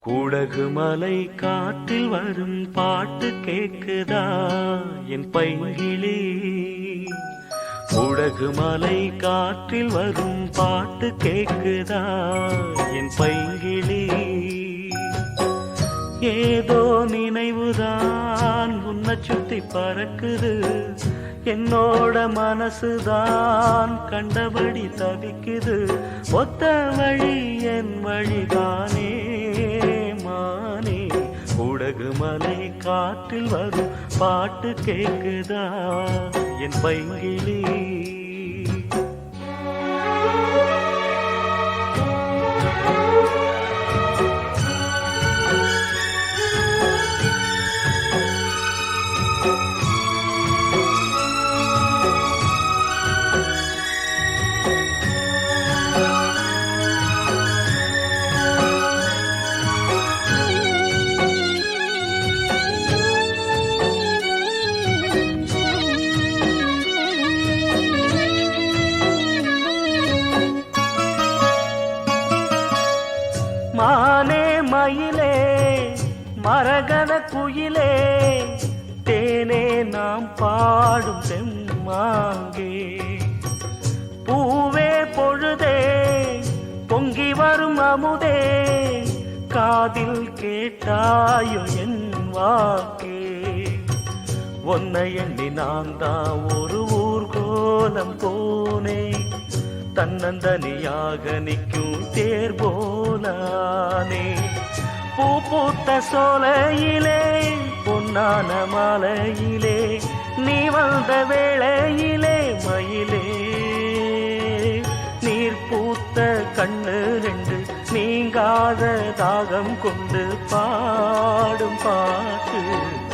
கூடகு மலை காற்றில் வரும் பாட்டு கேக்குதா என் பைங்கிளி. கூடகு மலை காற்றில் வரும் பாட்டு கேக்குதா என் பைங்கிளி. ஏதோ நினைவுதான் உன்னை சுத்தி பறக்குது, என்னோட மனசுதான் கண்டபடி தவிக்குது. ஒத்த வழி என் வழிதானே மானே. கூடகு மலை காற்றில் வரும் பாட்டு கேக்குதா என் பைங்கிளி. மானே மயிலே மரகத குயிலே, தேனே நாம் பாடும் செம்மாங்கே. பூவே பொழுதே பொங்கி வரும் அமுதே, காதில் கேட்டாயோ என் வாக்கே. ஒன்னை எண்ணி நான் தான் ஒரு ஊர்கோலம் போனேன், தன்னந்தனியாக நிற்கும் தேர் போலானே. பூ பூத்த சோலையிலே பொன்னான மாலையிலே, நீ வந்த வேளையிலே மயிலே. நீர் பூத்த கண்ணு ரெண்டு நீங்காத தாகம் கொண்டு பாடும் பாட்டு.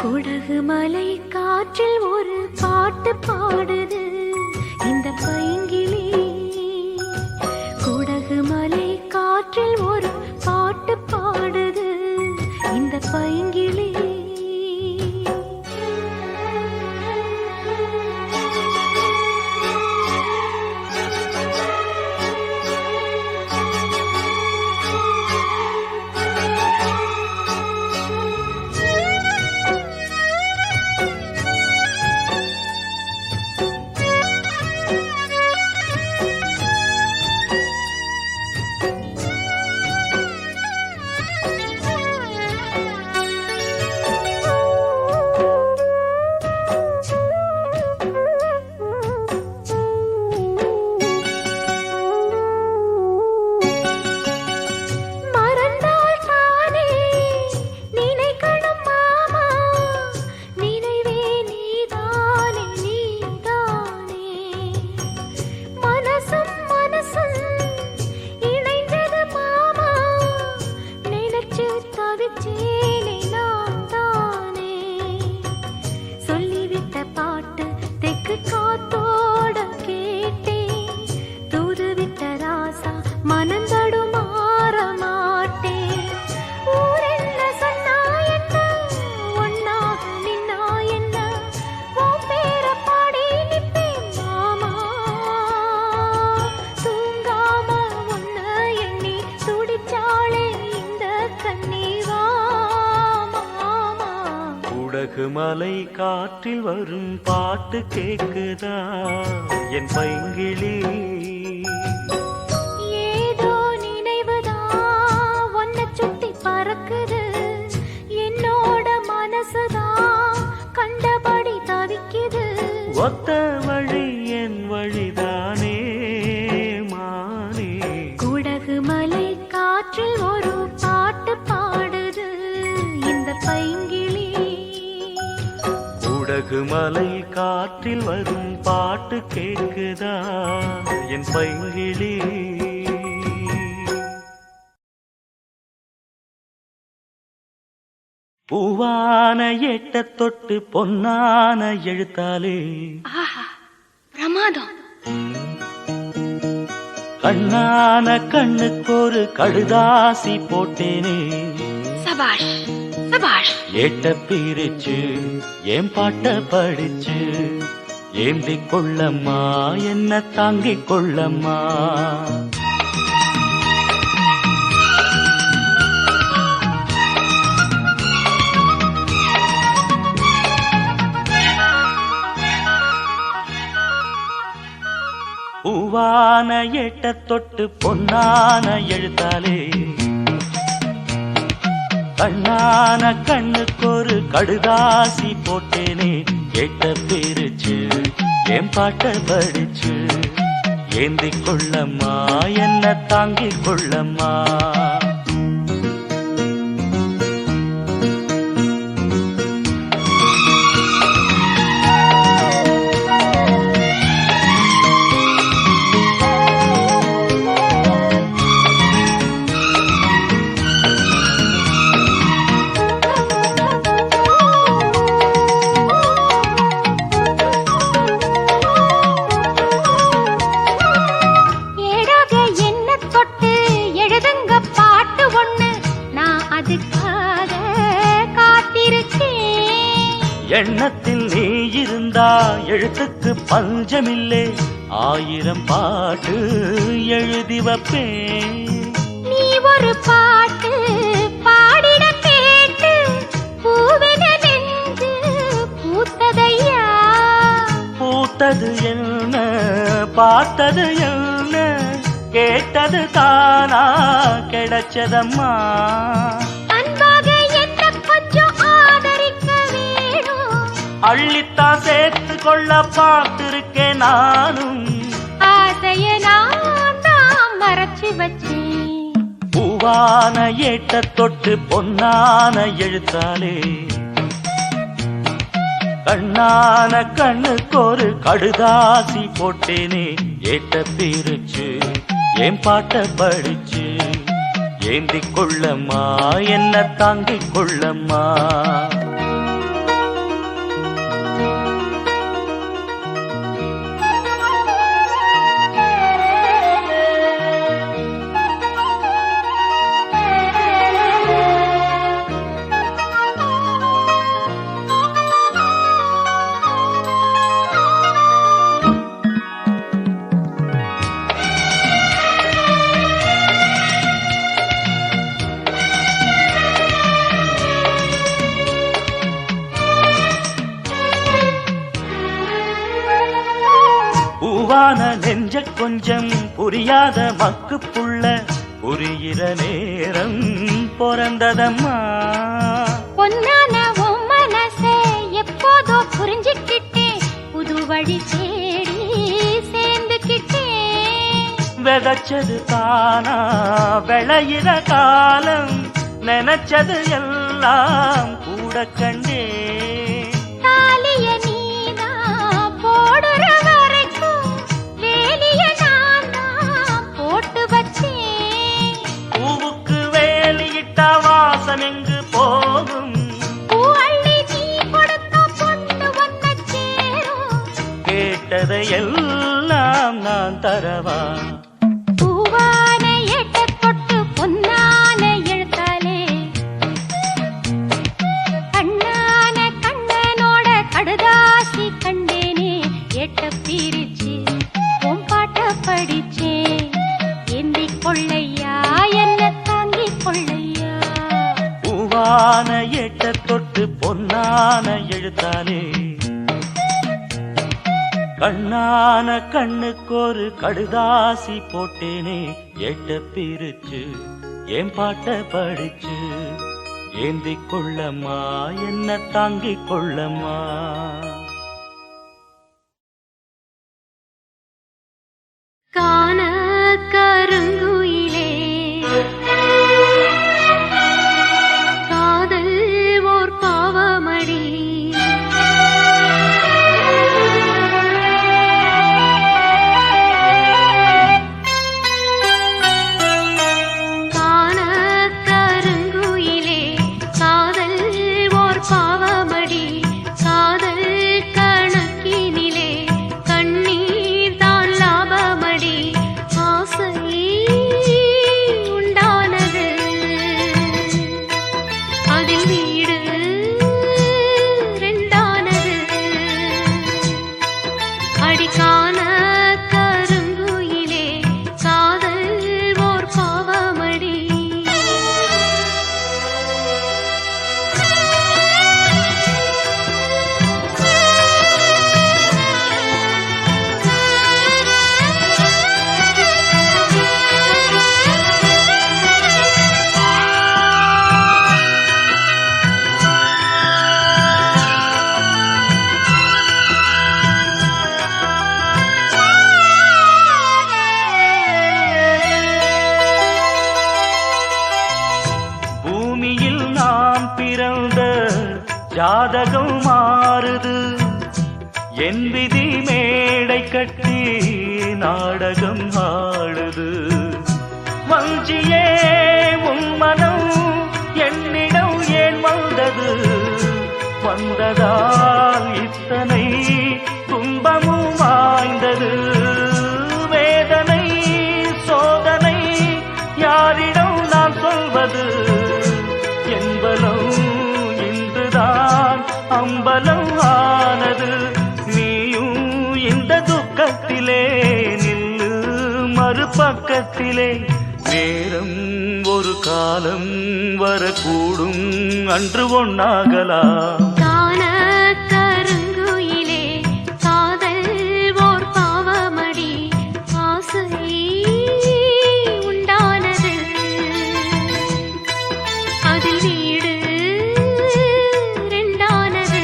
குடகு மலை காற்றில் ஒரு பாட்டு பாடுது இந்த பைங்கிளி. குடகு மலை காற்றில் ஒரு பாட்டு பாடுது இந்த பைங்கிளி. கூடகு மலை காற்றில் வரும் பாட்டு கேக்குதா என் பைங்கிளி. ஏதோ நினைவுதான் உன்னை சுத்தி பறக்குது, என்னோட மனசுதான் கண்டபடி தவிக்குது. ஒத்த வழி என் வழிதானே மானே. குடகு மலை காற்றில் ஒரு பாட்டு பாடுது இந்த பைங்கிளி. கூடகு மலை காற்றில் வரும் பாட்டு கேக்குதா என் பைங்கிளி. பூவான எட்ட தொட்டு பொன்னான எழுத்தாலே பிரமாதம். கண்ணான கண்ணுக்கு ஒரு கடுதாசி போட்டேனே. சபாஷ் சபாஷ். ஏட்ட பிரிச்சு ஏன் பாட்ட படிச்சு ஏந்திக் கொள்ளம்மா என்ன தாங்கிக் கொள்ளம்மா. பூவான எட்ட தொட்டு பொன்னான எழுத்தாலே கண்ணான கண்ணுக்கு ஒரு கடுதாசி போட்டேனே எட்ட பிரிச்சு என் பாட்ட படிச்சு ஏந்திக் கொள்ளம்மா என்ன தாங்கிக் கொள்ளம்மா. எண்ணத்தில் நீ இருந்தா எழுத்துக்கு பஞ்சமில்லே 1000 பாட்டு எழுதி வைப்பேன். நீ ஒரு பாட்டு பாடிட கேட்டு பூவென நெஞ்சு பூத்ததையா. பூத்தது என்ன பார்த்தது என்ன கேட்டது தானா கிடைச்சதம்மா. அள்ளித்தான் சேர்த்து கொள்ள பார்த்திருக்கேன் நானும். ஆசைய நான் மறைச்சு வச்சேன். பூவான ஏட்ட தொட்டு பொன்னான எழுத்தாலே கண்ணான கண்ணுக்கு ஒரு கடுதாசி போட்டேனே ஏட்ட பிரிச்சு என் பாட்ட படிச்சு ஏந்திக் கொள்ளம்மா என்ன தாங்கிக் கொள்ளம்மா. பூவான நெஞ்ச கொஞ்சம் புரியாத மக்கு புள்ள புரிகிற நேரம் பிறந்ததம்மா. பொன்னான உன் மனசே எப்போதோ புரிஞ்சுக்கிட்டேன். புது வழி தேடி சேர்ந்துக்கிட்டேன். விதைச்சது தானா விளையிற காலம் நினைச்சது எல்லாம் கூட கண்டே. தாலிய நீதா போடுற எங்கு போகும் கேட்டதை எல்லாம் நான் தரவா. பூவான எட்ட தொட்டு பொன்னான எழுத்தாலே கண்ணான கண்ணனோட கடுதாசி கண்டேனே எட்ட பிரிச்சு உன் பாட்ட படிச்சேன் ஏந்திக் கொள்ளையா என்ன தாங்கிக் கொள்ளையா. பூவான எட்ட தொட்டு பொன்னான எழுத்தாலே கண்ணான கண்ணுக்கு ஒரு கடுதாசி போட்டேனே எட்ட பிரிச்சு என் பாட்ட படிச்சு ஏந்திக் கொள்ளம்மா என்ன தாங்கிக் கொள்ளம்மா. காண கருங்குயிலே காதல் ஓர் பாவமடி. காண கருங்குயிலே காதல் ஓர் பாவமடி. காதல் கணக்கினிலே கண்ணீர் தான் லாபமடி. ஆசை உண்டானது அதில் வீடு ஜாதகம் மாறுது என் விதி மேடை கட்டி நாடகம் ஆடுது. வஞ்சியே உன் மனம் என்னிடம் ஏன் வந்தது? வந்ததால் இத்தனை துன்பமும் வாய்ந்தது. வேதனை சோதனை யாரிடம் நான் சொல்வது? என்பலம் இன்றுதான் அம்பலம் ஆனது. நீயும் இந்த துக்கத்திலே நில்லு மறுபக்கத்திலே. நேரம் ஒரு காலம் வரக்கூடும், அன்று ஒன்னாகலாம். காண கருங்குயிலே காதல் ஓர் பாவமடி, ஆசை உண்டானது அதில் வீடு ரெண்டானது.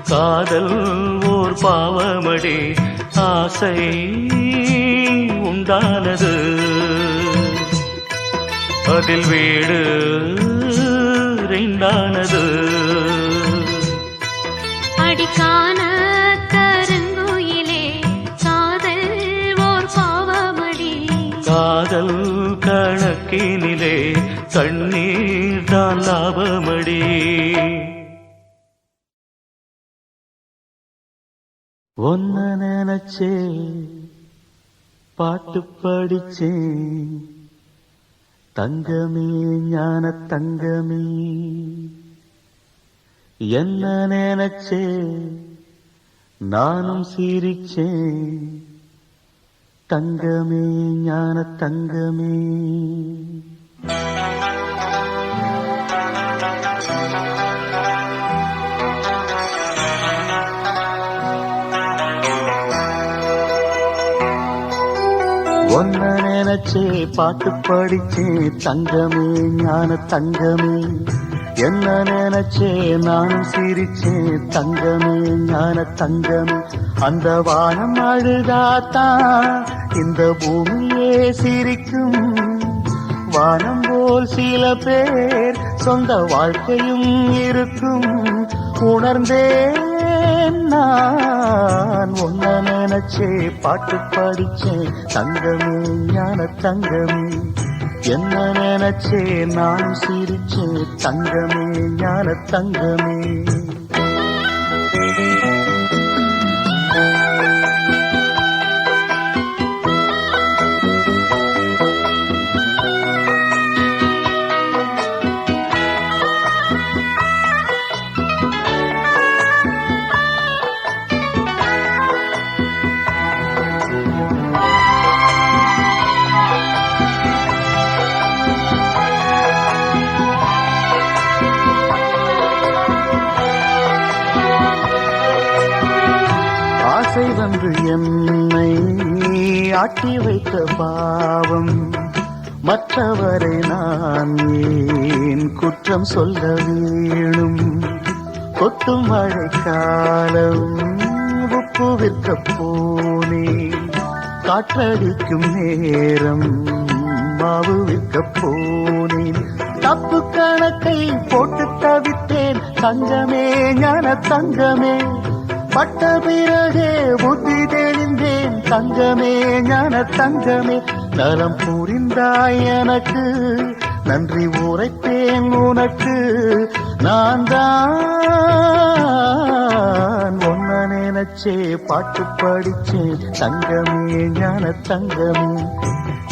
காதல் ஓர் பாவமடி, ஆசை உண்டானது அதில் வீடு ரெண்டானது. அடிக்கான கருங்குயிலே காதல் ஓர் பாவமடி, காதல் கணக்கினிலே கண்ணீர் தான் லாபமடி. ஒன்ன நினைச்சே பாட்டு படிச்சேன் தங்கமே ஞான தங்கமே. என்ன நினைச்சே நானும் சிரிச்சேன் தங்கமே ஞான தங்கமே. ஒன்ன நினைச்சே பாட்டு படிச்சே தங்கமே ஞான தங்கமே. என்ன நினைச்சே நானும் சிரிச்சே தங்கமே ஞான தங்கமே. அந்த வானம் அழுதாத்தான் இந்த பூமியே சிரிக்கும். வானம் போல் சில பேர் சொந்த வாழ்க்கையும் இருக்கும். உணர்ந்தேன் நான் ஒன்ன நினைச்சே பாட்டு படிச்சேன் தங்கமே ஞான தங்கமே. என்ன நினைச்சே நான் சிரிச்சேன் தங்கமே ஞான தங்கமே. வந்து என்னை ஆட்டி வைத்த பாவம் மற்றவரை நான் ஏன் குற்றம் சொல்ல வேணும்? கொட்டும் மழைக்காலம் உப்பு விற்க போனேன், காற்றடிக்கும் நேரம் மாவு விற்க போனேன். தப்பு கணக்கை போட்டு தவித்தேன் தங்கமே, ஞான தங்கமே. பட்ட பிறகே புத்தி தெளிந்தேன் தங்கமே, ஞான தங்கமே. நலம் புரிந்தாய் எனக்கு, நன்றி உரைத்தேன் உனக்கு. நான் தான் ஒன்ன நினைச்சே பாட்டு படிச்சேன் தங்கமே, ஞான தங்கமே.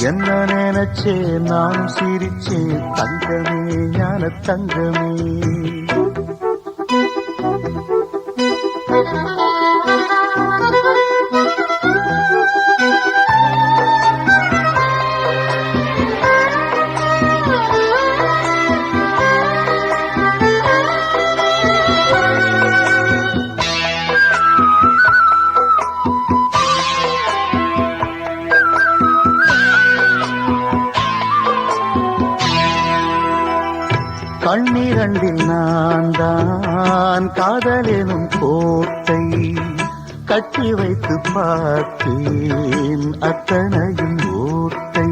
என்ன நினைச்சே நானும் சிரிச்சேன் தங்கமே, ஞான தங்கமே. கண்ணிரண்டில் நான் தான் காதலெனும் கோட்டை கட்டி வைத்து பார்த்தேன், அத்தனையும் ஓட்டை.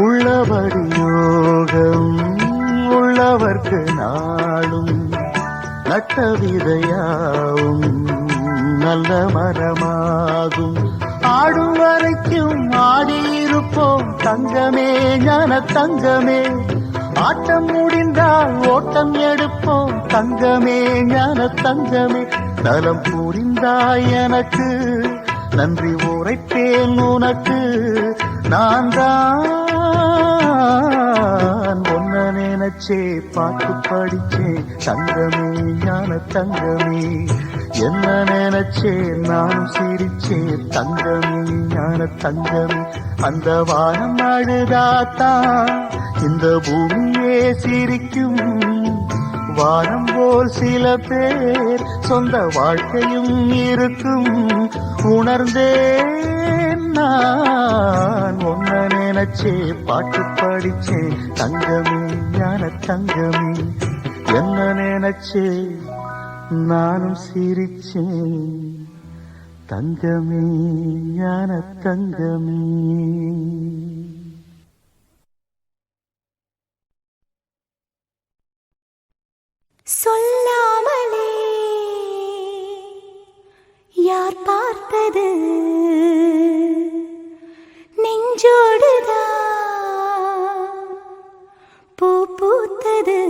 உள்ளபடி யோகம் உள்ளவர்க்கு நாளும், நட்ட விதையாவும் நல்ல மரமாகும். ஆடும் வரைக்கும் ஆடியிருப்போம் தங்கமே, ஞான தங்கமே. ஆட்டம் முடிந்தால் ஓட்டம் எடுப்போம் தங்கமே, ஞான தங்கமே. நலம் புரிந்தாய் எனக்கு, நன்றி உரைத்தேன் உனக்கு. நான் தான் ஒன்ன நினைச்சே பாட்டு படிச்சேன் தங்கமே, ஞான தங்கமே. என்ன நினைச்சே நானும் சிரிச்சேன் தங்கமே, ஞான தங்கமே. அந்த வானம் அழுதாத்தான் இந்த பூமியே சிரிக்கும். வானம் போல் சில பேர் சொந்த வாழ்க்கையும் இருக்கும். உணர்ந்தேன் நான் ஒன்ன நினைச்சே பாட்டு படிச்சேன் தங்கமே, ஞான தங்கமே. என்ன நினைச்சே நானும் சிரிச்சேன் தங்கமே, ஞான தங்கமே. சொல்லாமலே யார் பார்த்தது நெஞ்சோடுதான் பூ பூத்தது.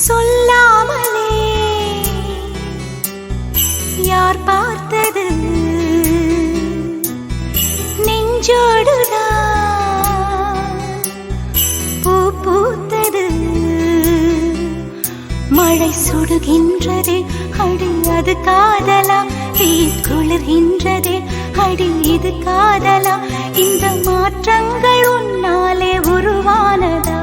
சொல்லாமலே யார் பார்த்தது நெஞ்சோடுதான் பூ பூத்தது. மழை சுடுகின்றதே அடி அது காதலா, தீ குளிர்கின்றதே அடி இது காதலா. இந்த மாற்றங்கள் உன்னாலே உருவானதா?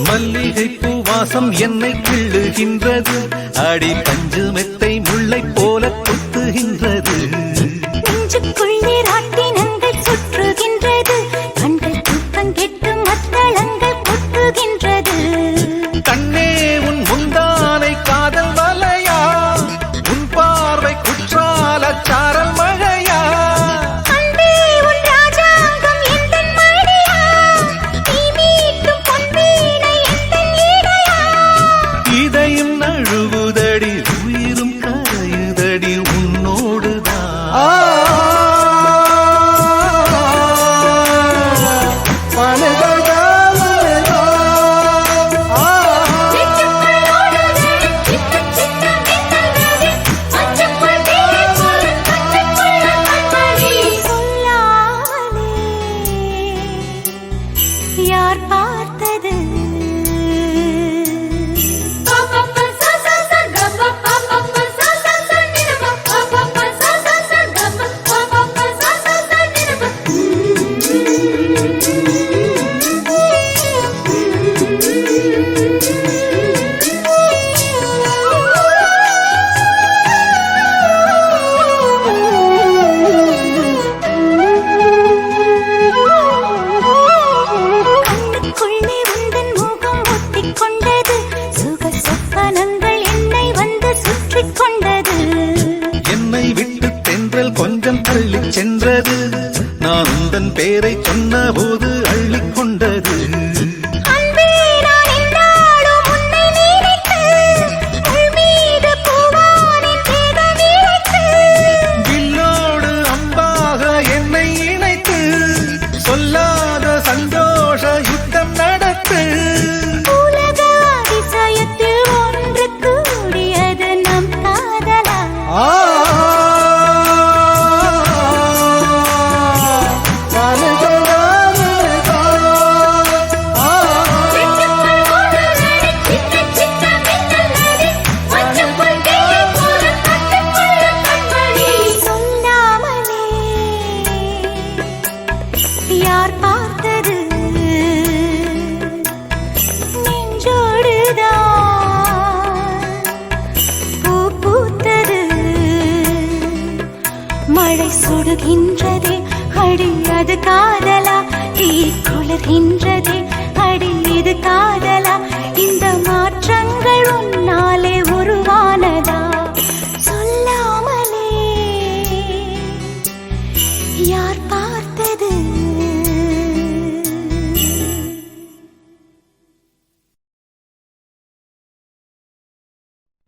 மல்லிகை பூவாசம் என்னை கிள்ளுகின்றது, அடி பஞ்சு மெத்தை முல்லை போல கொத்துகின்றது. நெஞ்சுக்குள்ளே ராட்டினங்கள் சுற்றுகின்றது, கண்கள் தூக்கம் கெட்டு மத்தளங்கள் கொட்டுகின்றது. கண்ணே உன் முந்தானை காதல் வலையா, உன் பார்வை குற்றால சாரல் மழையா. அன்பே உன் ராஜாங்கம் எந்தன் மடியா, நீ சுடுகின்றதே அடி அது காதலா தீ குளிர்கின்றதே அடி இது காதலா